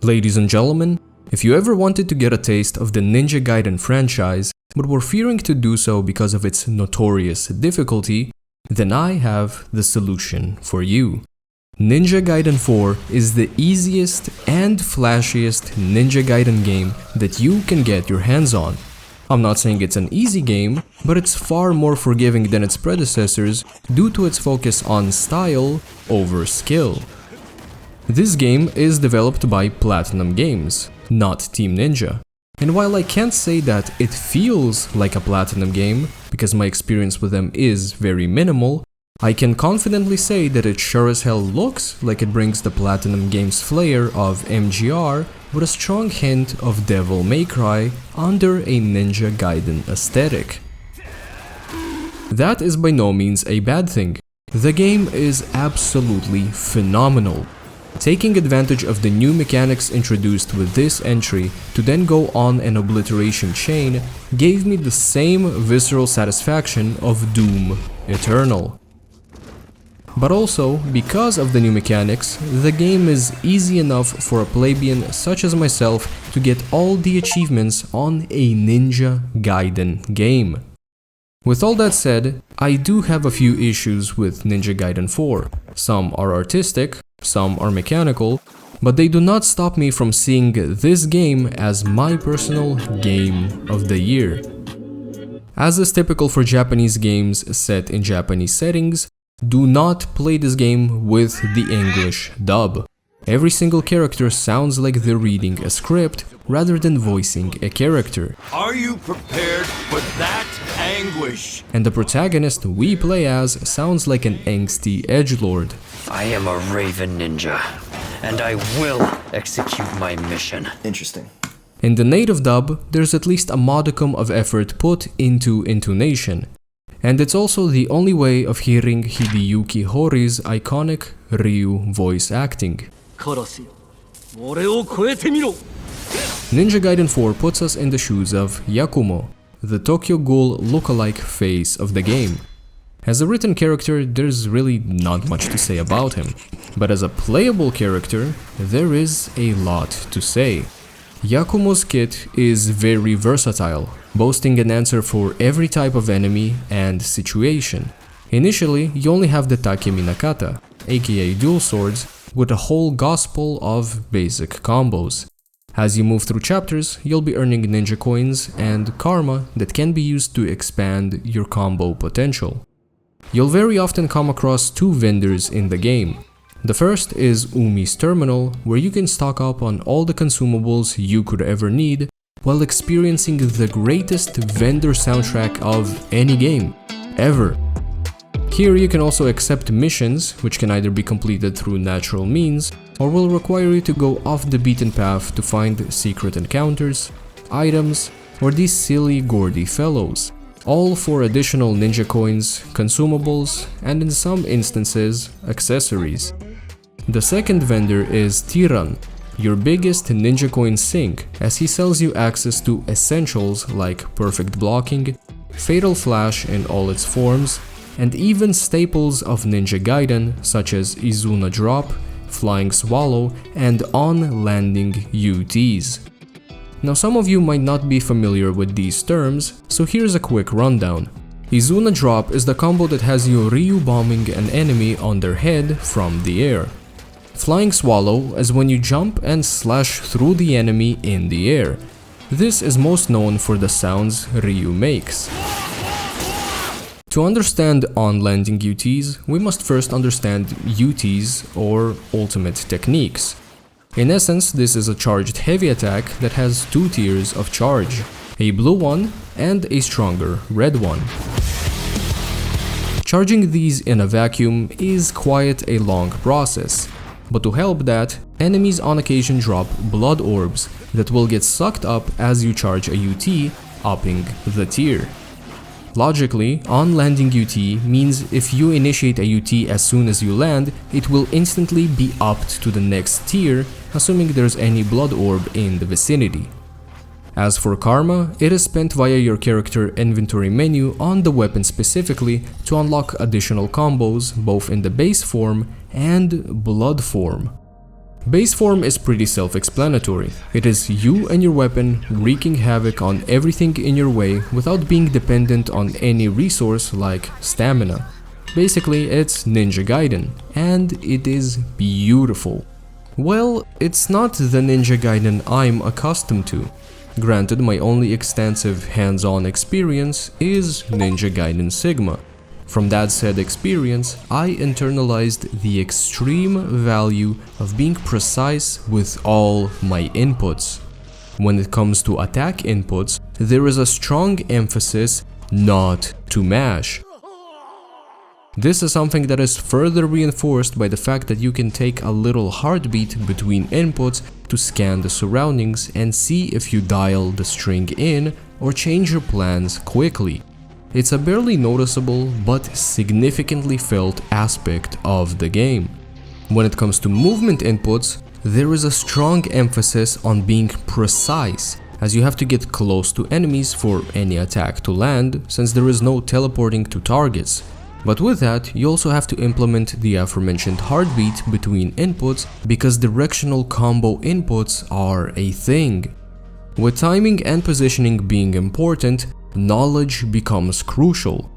Ladies and gentlemen, if you ever wanted to get a taste of the Ninja Gaiden franchise, but were fearing to do so because of its notorious difficulty, then I have the solution for you. Ninja Gaiden 4 is the easiest and flashiest Ninja Gaiden game that you can get your hands on. I'm not saying it's an easy game, but it's far more forgiving than its predecessors due to its focus on style over skill. This game is developed by Platinum Games, not Team Ninja. And while I can't say that it feels like a Platinum game, because my experience with them is very minimal, I can confidently say that it sure as hell looks like it brings the Platinum Games flair of MGR with a strong hint of Devil May Cry under a Ninja Gaiden aesthetic. That is by no means a bad thing. The game is absolutely phenomenal. Taking advantage of the new mechanics introduced with this entry to then go on an obliteration chain gave me the same visceral satisfaction of Doom Eternal. But also, because of the new mechanics, the game is easy enough for a plebeian such as myself to get all the achievements on a Ninja Gaiden game. With all that said, I do have a few issues with Ninja Gaiden 4. Some are artistic, some are mechanical, but they do not stop me from seeing this game as my personal game of the year. As is typical for Japanese games set in Japanese settings, do not play this game with the English dub. Every single character sounds like they're reading a script rather than voicing a character. Are you prepared for that anguish? And the protagonist we play as sounds like an angsty edgelord. I am a Raven Ninja, and I will execute my mission. Interesting. In the native dub, there's at least a modicum of effort put into intonation. And it's also the only way of hearing Hideyuki Hori's iconic Ryu voice acting. Ninja Gaiden 4 puts us in the shoes of YAKUMO, the Tokyo Ghoul lookalike face of the game. As a written character, there's really not much to say about him, but as a playable character, there is a lot to say. Yakumo's kit is very versatile, boasting an answer for every type of enemy and situation. Initially, you only have the Takemi Nakata, aka dual swords, with a whole gospel of basic combos. As you move through chapters, you'll be earning ninja coins and karma that can be used to expand your combo potential. You'll very often come across two vendors in the game. The first is Umi's Terminal, where you can stock up on all the consumables you could ever need while experiencing the greatest vendor soundtrack of any game, ever. Here you can also accept missions, which can either be completed through natural means, or will require you to go off the beaten path to find secret encounters, items, or these silly Gordy fellows, all for additional ninja coins, consumables, and in some instances, accessories. The second vendor is Tiran, your biggest ninja coin sink, as he sells you access to essentials like perfect blocking, fatal flash in all its forms, and even staples of Ninja Gaiden such as Izuna Drop, Flying Swallow, and on-landing UTs. Now some of you might not be familiar with these terms, so here's a quick rundown. Izuna Drop is the combo that has you Ryu bombing an enemy on their head from the air. Flying Swallow is when you jump and slash through the enemy in the air. This is most known for the sounds Ryu makes. To understand on-landing UTs, we must first understand UTs or ultimate techniques. In essence, this is a charged heavy attack that has two tiers of charge, a blue one and a stronger red one. Charging these in a vacuum is quite a long process, but to help that, enemies on occasion drop blood orbs that will get sucked up as you charge a UT, upping the tier. Logically, on-landing UT means if you initiate a UT as soon as you land, it will instantly be upped to the next tier, assuming there's any blood orb in the vicinity. As for karma, it is spent via your character inventory menu on the weapon specifically to unlock additional combos both in the base form and blood form. Base form is pretty self-explanatory. It is you and your weapon wreaking havoc on everything in your way without being dependent on any resource like stamina. Basically, it's Ninja Gaiden, and it is beautiful. Well, it's not the Ninja Gaiden I'm accustomed to. Granted, my only extensive hands-on experience is Ninja Gaiden Sigma. From that said experience, I internalized the extreme value of being precise with all my inputs. When it comes to attack inputs, there is a strong emphasis not to mash. This is something that is further reinforced by the fact that you can take a little heartbeat between inputs to scan the surroundings and see if you dial the string in or change your plans quickly. It's a barely noticeable but significantly felt aspect of the game. When it comes to movement inputs, there is a strong emphasis on being precise, as you have to get close to enemies for any attack to land, since there is no teleporting to targets. But with that, you also have to implement the aforementioned heartbeat between inputs because directional combo inputs are a thing. With timing and positioning being important, knowledge becomes crucial.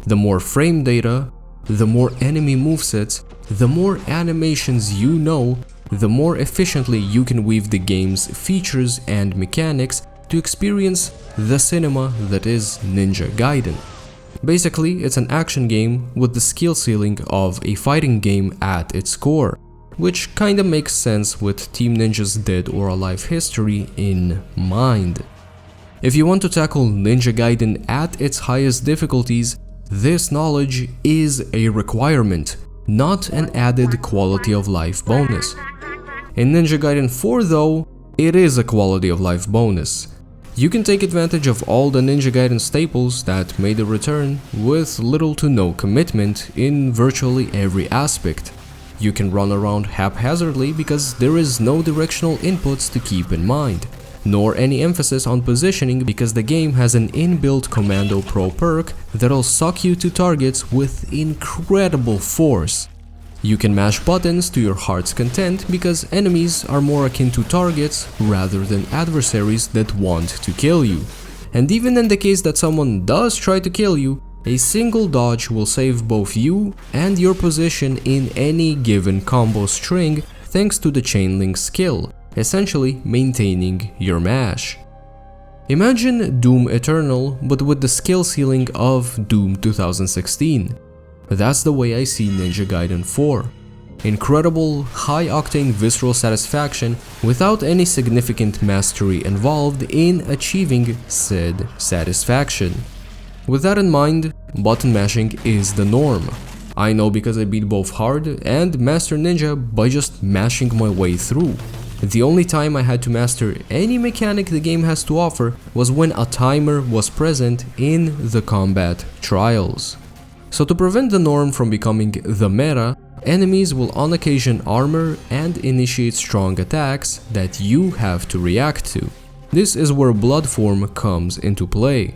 The more frame data, the more enemy movesets, the more animations you know, the more efficiently you can weave the game's features and mechanics to experience the cinema that is Ninja Gaiden. Basically, it's an action game with the skill ceiling of a fighting game at its core, which kinda makes sense with Team Ninja's dead or alive history in mind. If you want to tackle Ninja Gaiden at its highest difficulties, this knowledge is a requirement, not an added quality of life bonus. In Ninja Gaiden 4 though, it is a quality of life bonus. You can take advantage of all the Ninja Gaiden staples that made a return with little to no commitment in virtually every aspect. You can run around haphazardly because there is no directional inputs to keep in mind, nor any emphasis on positioning because the game has an inbuilt Commando Pro perk that'll suck you to targets with incredible force. You can mash buttons to your heart's content because enemies are more akin to targets rather than adversaries that want to kill you. And even in the case that someone does try to kill you, a single dodge will save both you and your position in any given combo string thanks to the chain link skill, essentially maintaining your mash. Imagine Doom Eternal but with the skill ceiling of Doom 2016. That's the way I see Ninja Gaiden 4. Incredible, high-octane visceral satisfaction without any significant mastery involved in achieving said satisfaction. With that in mind, button mashing is the norm. I know because I beat both Hard and Master Ninja by just mashing my way through. The only time I had to master any mechanic the game has to offer was when a timer was present in the combat trials. So to prevent the norm from becoming the meta, enemies will on occasion armor and initiate strong attacks that you have to react to. This is where blood form comes into play.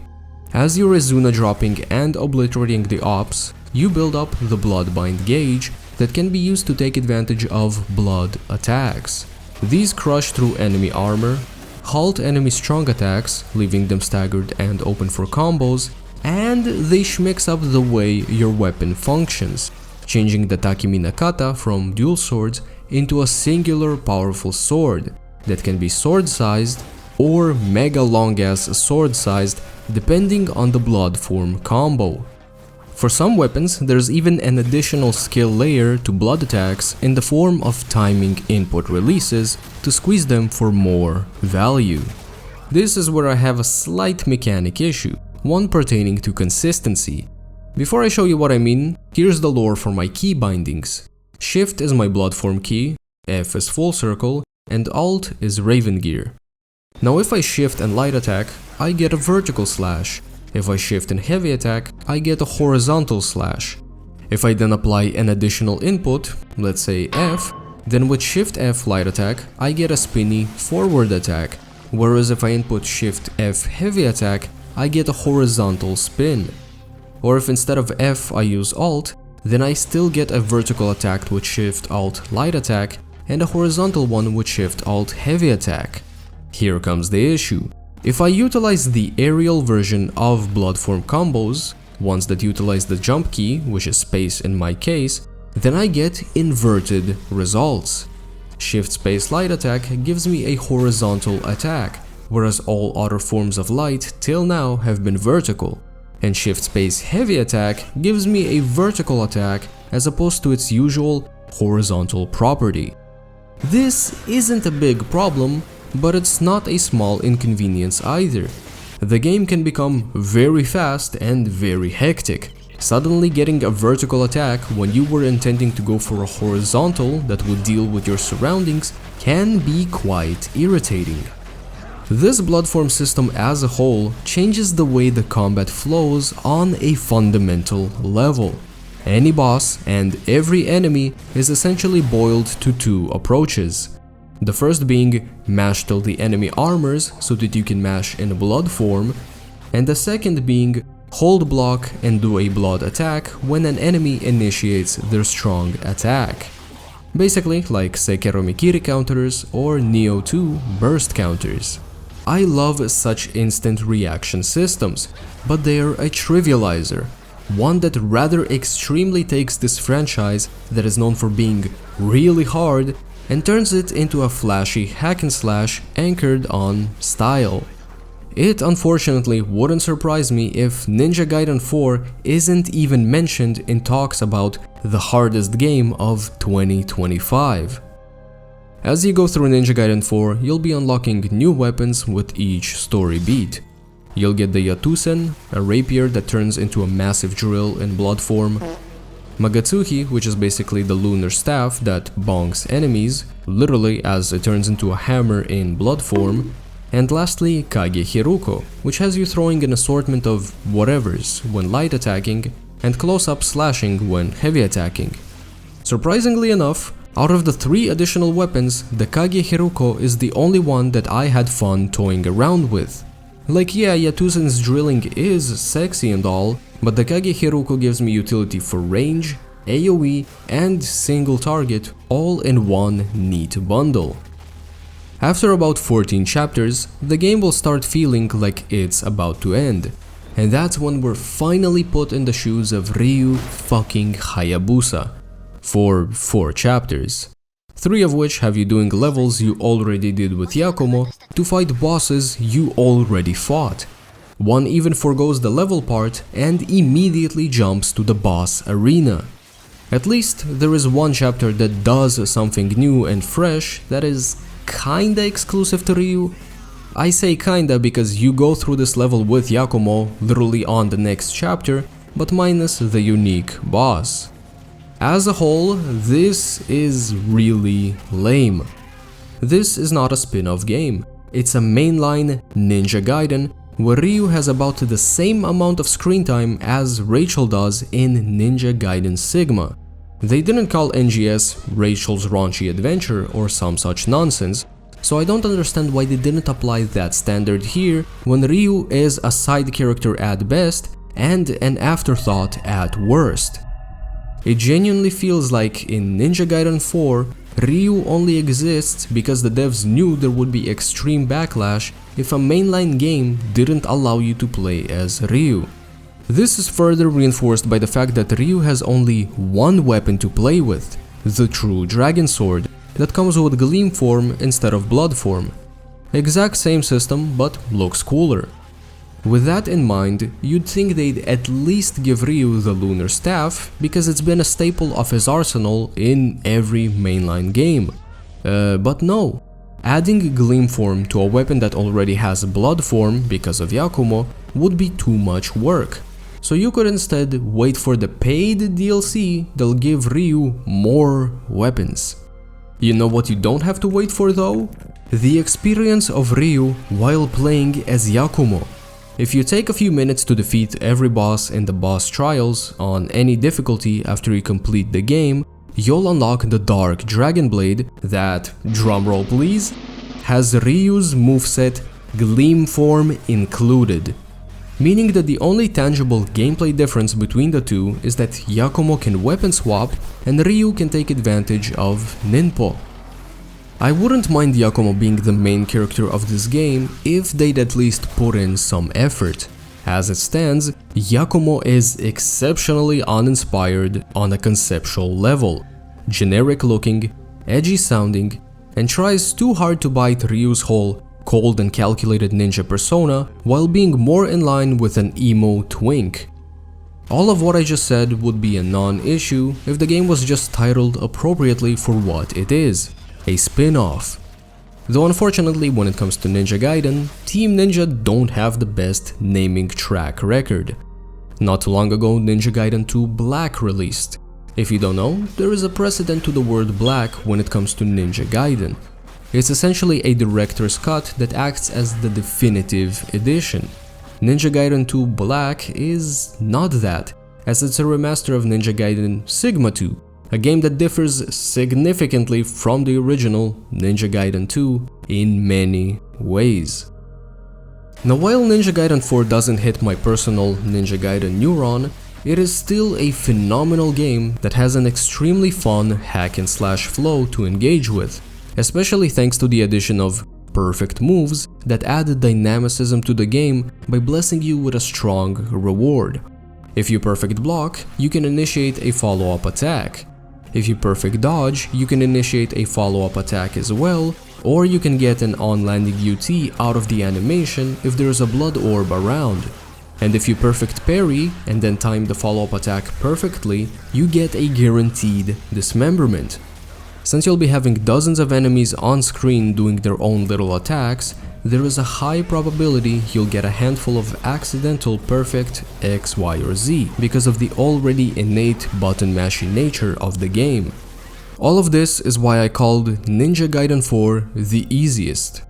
As you're Izuna dropping and obliterating the ops, you build up the Bloodbound gauge that can be used to take advantage of blood attacks. These crush through enemy armor, halt enemy strong attacks, leaving them staggered and open for combos, and they mix up the way your weapon functions, changing the Takemi Nakata from dual swords into a singular powerful sword that can be sword-sized or mega long-ass sword-sized depending on the blood form combo. For some weapons, there's even an additional skill layer to blood attacks in the form of timing input releases to squeeze them for more value. This is where I have a slight mechanic issue, one pertaining to consistency. Before I show you what I mean, here's the lore for my key bindings. Shift is my blood form key, F is full circle, and Alt is Raven Gear. Now if I shift and light attack, I get a vertical slash. If I shift and heavy attack, I get a horizontal slash. If I then apply an additional input, let's say F, then with Shift F light attack, I get a spinny forward attack, whereas if I input Shift F heavy attack, I get a horizontal spin. Or if instead of F I use Alt, then I still get a vertical attack with Shift Alt light attack, and a horizontal one with Shift-Alt heavy attack. Here comes the issue. If I utilize the aerial version of Bloodform combos, ones that utilize the jump key, which is space in my case, then I get inverted results. Shift Space Light Attack gives me a horizontal attack, whereas all other forms of light till now have been vertical, and Shift Space Heavy Attack gives me a vertical attack as opposed to its usual horizontal property. This isn't a big problem, but it's not a small inconvenience either. The game can become very fast and very hectic. Suddenly getting a vertical attack when you were intending to go for a horizontal that would deal with your surroundings can be quite irritating. This Bloodform system as a whole changes the way the combat flows on a fundamental level. Any boss and every enemy is essentially boiled to two approaches. The first being mash till the enemy armors so that you can mash in blood form, and the second being hold block and do a blood attack when an enemy initiates their strong attack. Basically like Sekiro Mikiri counters or Nioh 2 burst counters. I love such instant reaction systems, but they're a trivializer, one that rather extremely takes this franchise that is known for being really hard and turns it into a flashy hack and slash anchored on style. It unfortunately wouldn't surprise me if Ninja Gaiden 4 isn't even mentioned in talks about the hardest game of 2025. As you go through Ninja Gaiden 4, you'll be unlocking new weapons with each story beat. You'll get the Yatusen, a rapier that turns into a massive drill in blood form, Magatsuhi, which is basically the lunar staff that bonks enemies, literally as it turns into a hammer in blood form, and lastly Kage Hiruko, which has you throwing an assortment of whatevers when light attacking and close-up slashing when heavy attacking. Surprisingly enough, out of the 3 additional weapons, the Kage Hiruko is the only one that I had fun toying around with. Like yeah, Yatusen's drilling is sexy and all, but the Kage Hiruko gives me utility for range, AoE and single target all in one neat bundle. After about 14 chapters, the game will start feeling like it's about to end, and that's when we're finally put in the shoes of Ryu fucking Hayabusa for 4 chapters. 3 of which have you doing levels you already did with Yakumo to fight bosses you already fought. One even forgoes the level part and immediately jumps to the boss arena. At least there is one chapter that does something new and fresh that is kinda exclusive to Ryu. I say kinda because you go through this level with Yakumo literally on the next chapter, but minus the unique boss. As a whole, this is really lame. This is not a spin-off game, it's a mainline Ninja Gaiden where Ryu has about the same amount of screen time as Rachel does in Ninja Gaiden Sigma. They didn't call NGS Rachel's Raunchy Adventure or some such nonsense, so I don't understand why they didn't apply that standard here when Ryu is a side character at best and an afterthought at worst. It genuinely feels like in Ninja Gaiden 4, Ryu only exists because the devs knew there would be extreme backlash if a mainline game didn't allow you to play as Ryu. This is further reinforced by the fact that Ryu has only one weapon to play with, the true Dragon Sword, that comes with Gleam form instead of Blood form. Exact same system, but looks cooler. With that in mind, you'd think they'd at least give Ryu the Lunar Staff, because it's been a staple of his arsenal in every mainline game. But no. Adding Gleam form to a weapon that already has Blood form because of Yakumo would be too much work. So you could instead wait for the paid DLC that'll give Ryu more weapons. You know what you don't have to wait for though? The experience of Ryu while playing as Yakumo. If you take a few minutes to defeat every boss in the boss trials on any difficulty after you complete the game, you'll unlock the Dark Dragon Blade that, drumroll please, has Ryu's moveset Gleam form included. Meaning that the only tangible gameplay difference between the two is that Yakumo can weapon swap and Ryu can take advantage of Ninpo. I wouldn't mind YAKUMO being the main character of this game if they'd at least put in some effort. As it stands, YAKUMO is exceptionally uninspired on a conceptual level, generic looking, edgy sounding, and tries too hard to bite Ryu's whole cold and calculated ninja persona while being more in line with an emo twink. All of what I just said would be a non-issue if the game was just titled appropriately for what it is, a spin-off. Though unfortunately when it comes to Ninja Gaiden, Team Ninja don't have the best naming track record. Not too long ago Ninja Gaiden 2 Black released. If you don't know, there is a precedent to the word black when it comes to Ninja Gaiden. It's essentially a director's cut that acts as the definitive edition. Ninja Gaiden 2 Black is not that, as it's a remaster of Ninja Gaiden Sigma 2, a game that differs significantly from the original Ninja Gaiden 2 in many ways. Now while Ninja Gaiden 4 doesn't hit my personal Ninja Gaiden neuron, it is still a phenomenal game that has an extremely fun hack and slash flow to engage with, especially thanks to the addition of perfect moves that add dynamicism to the game by blessing you with a strong reward. If you perfect block, you can initiate a follow-up attack. If you perfect dodge, you can initiate a follow-up attack as well, or you can get an on-landing UT out of the animation if there is a blood orb around. And if you perfect parry and then time the follow-up attack perfectly, you get a guaranteed dismemberment. Since you'll be having dozens of enemies on screen doing their own little attacks, there is a high probability you'll get a handful of accidental perfect X, Y, or Z because of the already innate button mashing nature of the game. All of this is why I called Ninja Gaiden 4 the easiest.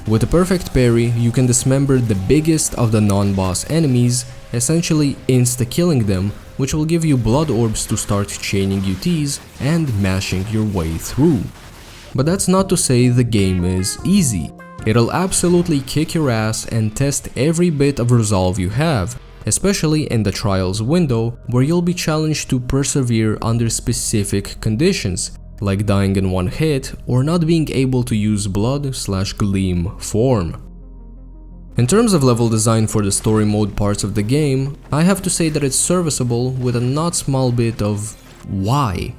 With a perfect parry, you can dismember the biggest of the non-boss enemies, essentially insta-killing them, which will give you blood orbs to start chaining UTs and mashing your way through. But that's not to say the game is easy. It'll absolutely kick your ass and test every bit of resolve you have, especially in the trials window where you'll be challenged to persevere under specific conditions, like dying in one hit or not being able to use blood/gleam form. In terms of level design for the story mode parts of the game, I have to say that it's serviceable with a not small bit of why.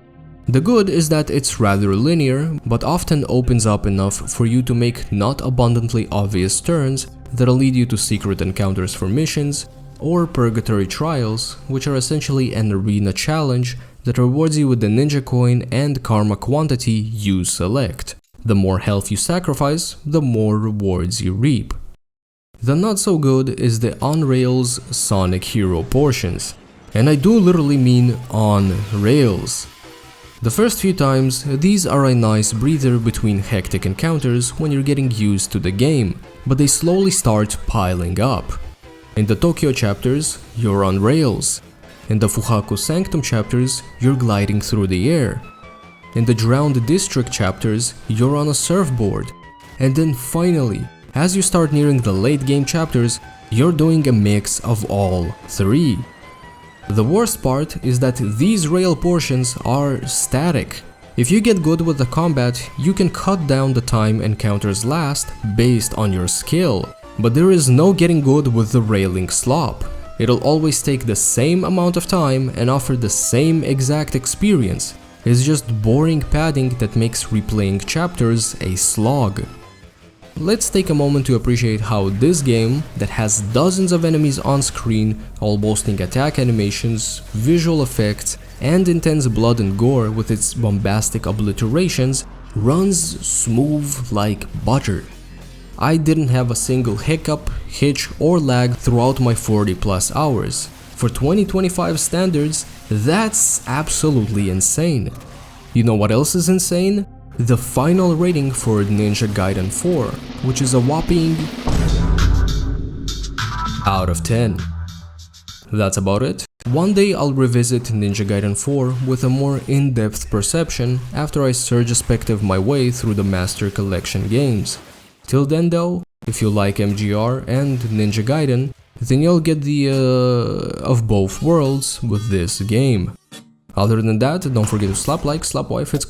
The good is that it's rather linear, but often opens up enough for you to make not abundantly obvious turns that'll lead you to secret encounters for missions, or purgatory trials, which are essentially an arena challenge that rewards you with the ninja coin and karma quantity you select. The more health you sacrifice, the more rewards you reap. The not so good is the on-rails Sonic Hero portions, and I do literally mean on rails. The first few times, these are a nice breather between hectic encounters when you're getting used to the game, but they slowly start piling up. In the Tokyo chapters, you're on rails. In the Fuhaku Sanctum chapters, you're gliding through the air. In the Drowned District chapters, you're on a surfboard. And then finally, as you start nearing the late game chapters, you're doing a mix of all three. The worst part is that these rail portions are static. If you get good with the combat, you can cut down the time encounters last based on your skill. But there is no getting good with the railing slop. It'll always take the same amount of time and offer the same exact experience. It's just boring padding that makes replaying chapters a slog. Let's take a moment to appreciate how this game, that has dozens of enemies on screen, all boasting attack animations, visual effects, and intense blood and gore with its bombastic obliterations, runs smooth like butter. I didn't have a single hiccup, hitch, or lag throughout my 40+ hours. For 2025 standards, that's absolutely insane. You know what else is insane? The final rating for Ninja Gaiden 4, which is a whopping out of 10. That's about it. One day I'll revisit Ninja Gaiden 4 with a more in-depth perception after I Serjuh my way through the Master Collection games. Till then though, if you like MGR and Ninja Gaiden, then you'll get the of both worlds with this game. Other than that, don't forget to slap like, slap wife, it's